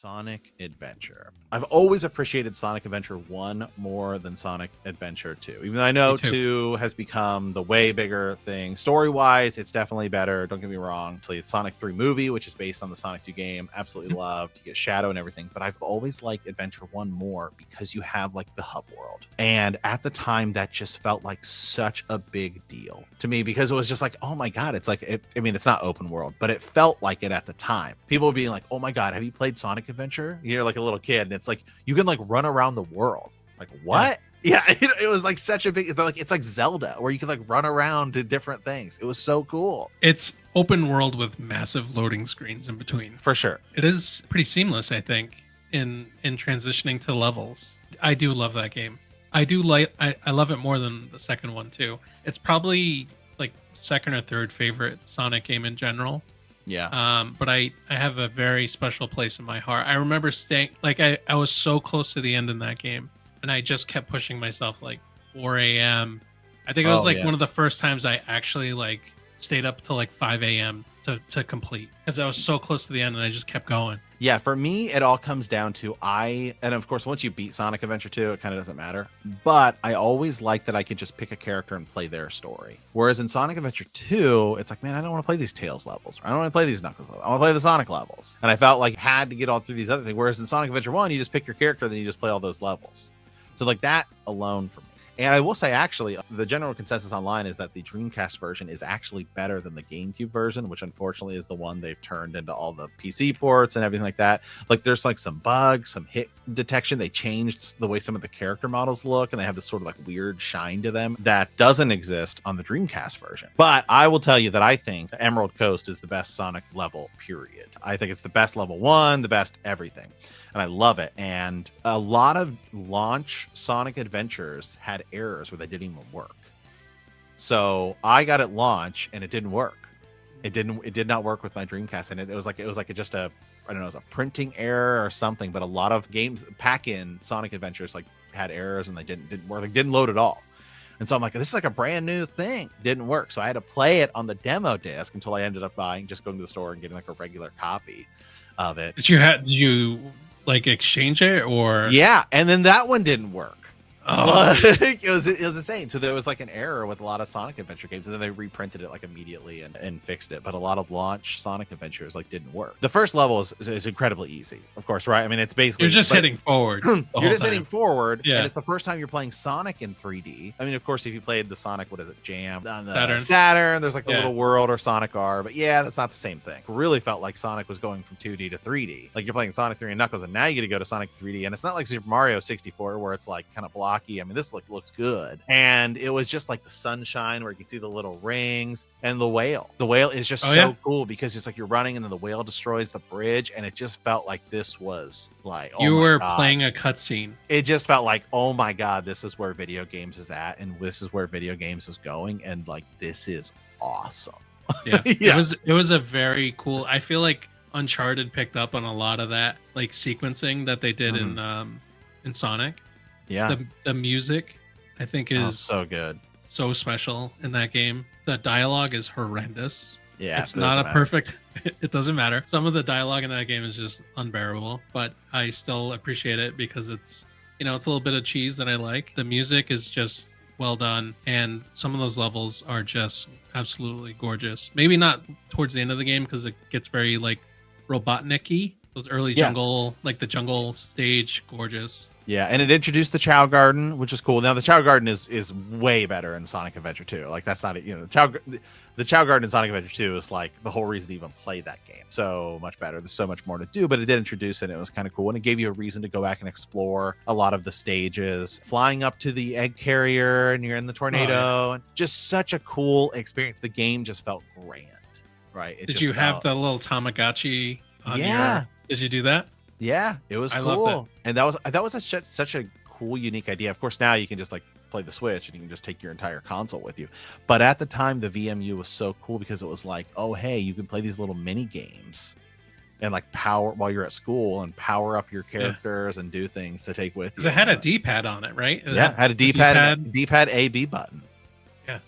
Sonic Adventure. I've always appreciated Sonic Adventure 1 more than Sonic Adventure 2. Even though I know 2 has become the way bigger thing. Story-wise, it's definitely better. Don't get me wrong. So it's Sonic 3 movie, which is based on the Sonic 2 game. Absolutely loved. You get Shadow and everything. But I've always liked Adventure 1 more because you have like the hub world. And at the time, that just felt like such a big deal to me because it was just like, oh my God, it's like, it's not open world, but it felt like it at the time. People being like, oh my God, have you played Sonic Adventure? You're like a little kid and it's like you can like run around the world. Like what? Yeah, it was like such a big, it's like Zelda where you can like run around to different things. It was so cool. It's open world with massive loading screens in between. For sure. It is pretty seamless, I think, in transitioning to levels. I do love that game. I love it more than the second one too. It's probably like second or third favorite Sonic game in general. Yeah. But I have a very special place in my heart. I remember staying, like I was so close to the end in that game, and I just kept pushing myself like 4 a.m. I think it was one of the first times I actually like stayed up till like 5 a.m. to complete because I was so close to the end and I just kept going. Yeah, for me, it all comes down to and of course, once you beat Sonic Adventure 2, it kind of doesn't matter. But I always like that I could just pick a character and play their story. Whereas in Sonic Adventure 2, it's like, man, I don't want to play these Tails levels. I don't want to play these Knuckles levels. I want to play the Sonic levels. And I felt like I had to get all through these other things. Whereas in Sonic Adventure 1, you just pick your character, then you just play all those levels. So like that alone for me. And I will say, actually, the general consensus online is that the Dreamcast version is actually better than the GameCube version, which unfortunately is the one they've turned into all the PC ports and everything like that. Like there's like some bugs, some hit detection. They changed the way some of the character models look, and they have this sort of like weird shine to them that doesn't exist on the Dreamcast version. But I will tell you that I think Emerald Coast is the best Sonic level, period. I think it's the best level 1, the best everything. And I love it. And a lot of launch Sonic adventures had errors where they didn't even work. So I got it launch and it didn't work. It did not work with my Dreamcast. And it was like just a, I don't know, it was a printing error or something. But a lot of games, pack-in Sonic adventures like had errors and they didn't work. They didn't load at all. And so I'm like, this is like a brand new thing. Didn't work. So I had to play it on the demo disc until I ended up going to the store and getting like a regular copy of it. Did you like exchange it or? Yeah, and then that one didn't work. Oh. It was insane. So there was like an error with a lot of Sonic Adventure games, and then they reprinted it like immediately and fixed it. But a lot of launch Sonic Adventures like didn't work. The first level is incredibly easy, of course, right? I mean, it's basically you're just hitting forward. You're just hitting forward, yeah. And it's the first time you're playing Sonic in 3D. I mean, of course, if you played the Sonic, what is it, Jam on the Saturn, there's like the little world or Sonic R, but yeah, that's not the same thing. It really felt like Sonic was going from 2D to 3D. Like you're playing Sonic 3 and Knuckles, and now you get to go to Sonic 3D, and it's not like Super Mario 64 where it's like kind of blocky. I mean, this looks good, and it was just like the sunshine where you can see the little rings and the whale. The whale is just cool because it's like you're running and then the whale destroys the bridge, and it just felt like this was like you were playing a cutscene. It just felt like, oh my God, this is where video games is at, and this is where video games is going, and like this is awesome. Yeah. It was a very cool. I feel like Uncharted picked up on a lot of that like sequencing that they did in Sonic. Yeah, the music I think is so good, so special in that game. The dialogue is horrendous. Yeah, it's not a perfect. It doesn't matter. Some of the dialogue in that game is just unbearable, but I still appreciate it because it's it's a little bit of cheese that I like. The music is just well done, and some of those levels are just absolutely gorgeous. Maybe not towards the end of the game because it gets very like Robotnik-y. Those early jungle, like the jungle stage, gorgeous. Yeah, and it introduced the Chow Garden, which is cool. Now the Chow Garden is way better in Sonic Adventure 2. Like that's not the Chow Garden in Sonic Adventure 2 is like the whole reason to even play that game. So much better. There's so much more to do, but it did introduce it. And it was kind of cool, and it gave you a reason to go back and explore a lot of the stages. Flying up to the egg carrier, and you're in the tornado, and just such a cool experience. The game just felt grand, right? Did you have the little Tamagotchi? Did you do that? Yeah, it was cool, and that was such a cool, unique idea. Of course, now you can just like play the Switch and you can just take your entire console with you. But at the time, the VMU was so cool because it was like, oh hey, you can play these little mini games and like power while you're at school and power up your characters and do things to take with you. Because it had a D-pad on it, right? It had a D-pad and a D-pad A/B button. Yeah,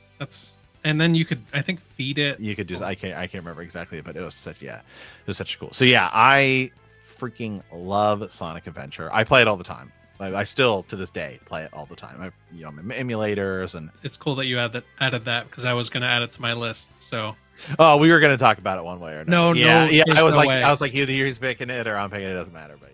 and then you could, I think, feed it. You could just I can't remember exactly, but it was such cool. So yeah, I freaking love Sonic Adventure. I play it all the time. I still to this day play it all the time. I'm in emulators, and It's cool that you added that because I was going to add it to my list. So oh, we were going to talk about it one way or another. No, yeah. there's I was no like, way. I was like, either he's picking it or I'm picking it. It doesn't matter, but